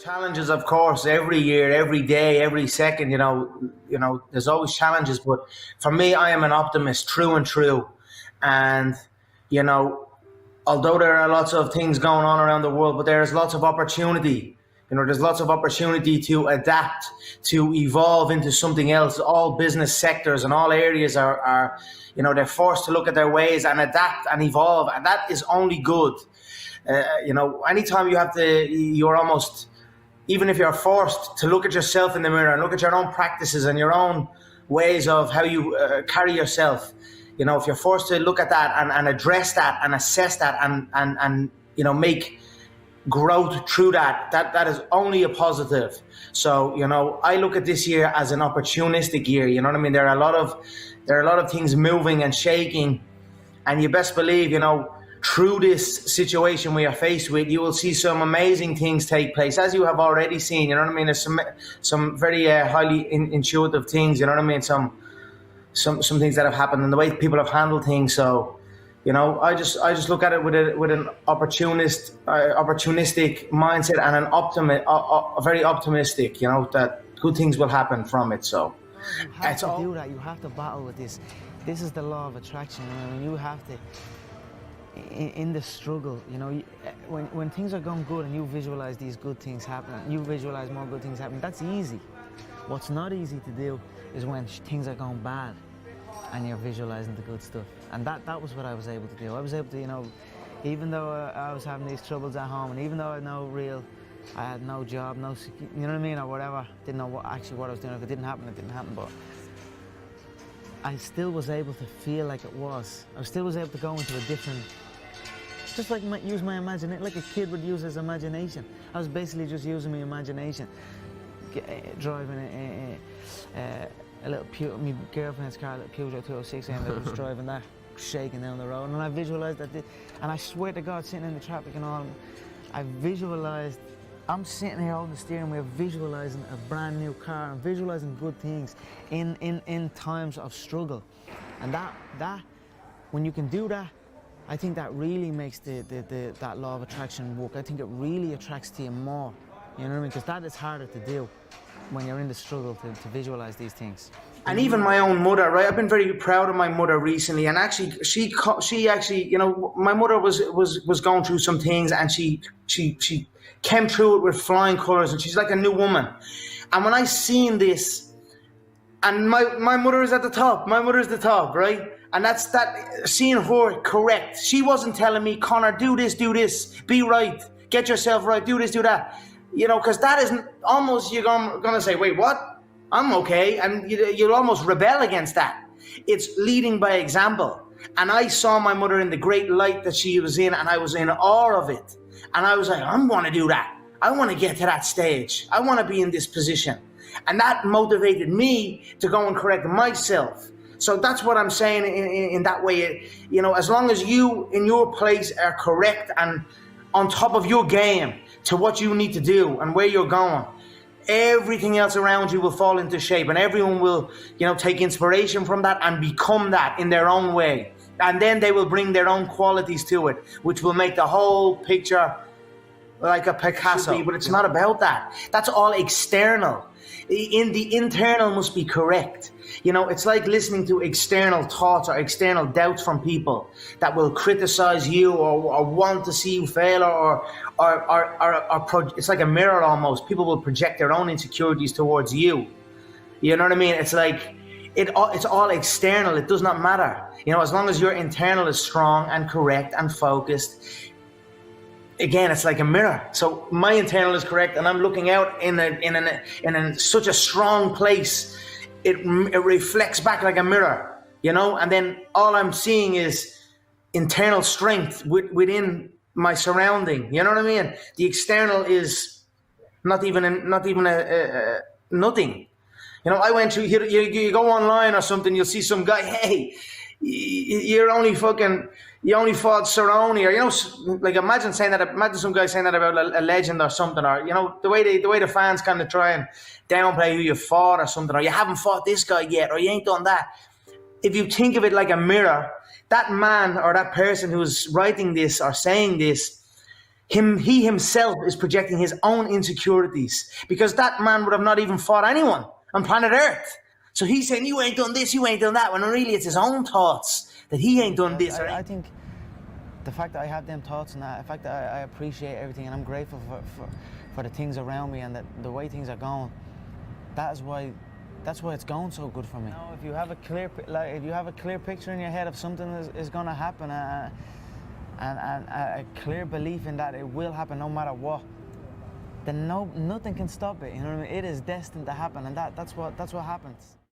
challenges, of course, every year, every day, every second, there's always challenges. But for me, I am an optimist, true and true. And, you know, although there are lots of things going on around the world, but there's lots of opportunity. There's lots of opportunity to adapt, to evolve into something else. All business sectors and all areas are they're forced to look at their ways and adapt and evolve. And that is only good. Anytime you're almost, even if you're forced to look at yourself in the mirror and look at your own practices and your own ways of how you carry yourself, if you're forced to look at that and address that and assess that and make growth through that is only a positive. So, I look at this year as an opportunistic year. You know what I mean? There are a lot of things moving and shaking, and you best believe, through this situation we are faced with, you will see some amazing things take place, as you have already seen. You know what I mean? There's some very highly intuitive things. You know what I mean? Some things that have happened and the way people have handled things. So, I just look at it with an opportunistic mindset and a very optimistic. That good things will happen from it. So, you have to do that. You have to battle with this. This is the law of attraction. I mean, you have to. In the struggle, when things are going good and you visualize these good things happening, you visualize more good things happening, that's easy. What's not easy to do is when things are going bad and you're visualizing the good stuff. And that was what I was able to do. I was able to, even though I was having these troubles at home, and even though I had no job, you know what I mean, or whatever, didn't know what I was doing. If it didn't happen, but I still was able to feel like it was. I still was able to go into a different, just like use my imagination, like a kid would use his imagination. I was basically just using my imagination, driving a little my girlfriend's car, a little Peugeot 206, and I was driving that, shaking down the road, and I visualized that, and I swear to God, sitting in the traffic and all, I visualized, I'm sitting here holding the steering wheel, visualizing a brand new car and visualizing good things in times of struggle. And that when you can do that, I think that really makes that law of attraction work. I think it really attracts to you more. You know what I mean? Because that is harder to do when you're in the struggle to visualize these things. And even my own mother, right? I've been very proud of my mother recently, and actually, she actually, my mother was going through some things, and she came through it with flying colours, and she's like a new woman. And when I seen this, and my mother is at the top. My mother's the top, right? And that's that, seeing her correct. She wasn't telling me, Conor, do this, be right, get yourself right, do this, do that. Because that isn't, almost you're going to say, wait, what? I'm okay. And you'll almost rebel against that. It's leading by example. And I saw my mother in the great light that she was in, and I was in awe of it. And I was like, I want to do that. I want to get to that stage. I want to be in this position. And that motivated me to go and correct myself. So that's what I'm saying in that way. As long as you in your place are correct and on top of your game to what you need to do and where you're going, everything else around you will fall into shape, and everyone will, take inspiration from that and become that in their own way. And then they will bring their own qualities to it, which will make the whole picture like a Picasso. But it's not about that. That's all external. In the internal must be correct. It's like listening to external thoughts or external doubts from people that will criticize you or want to see you fail or it's like a mirror almost. People will project their own insecurities towards you. You know what I mean? It's like it's all external. It does not matter. As long as your internal is strong and correct and focused. Again, it's like a mirror. So my internal is correct, and I'm looking out in such a strong place. It reflects back like a mirror, and then all I'm seeing is internal strength within my surrounding. You know what I mean? The external is not even a nothing. I went through. You go online or something, you'll see some guy. Hey, you only fought Cerrone, or like imagine some guy saying that about a legend or something, or the way the fans kind of try and downplay who you fought or something, or you haven't fought this guy yet, or you ain't done that. If you think of it like a mirror, that man or that person who's writing this or saying this, He himself is projecting his own insecurities because that man would have not even fought anyone on planet Earth. So he's saying, you ain't done this, you ain't done that, when really it's his own thoughts that he ain't done this. I think the fact that I have them thoughts and that, the fact that I appreciate everything and I'm grateful for the things around me and the way things are going, that's why it's going so good for me. You know, if you have a clear picture in your head of something is going to happen and a clear belief in that it will happen no matter what, then nothing can stop it. You know what I mean? It is destined to happen, and that's what happens.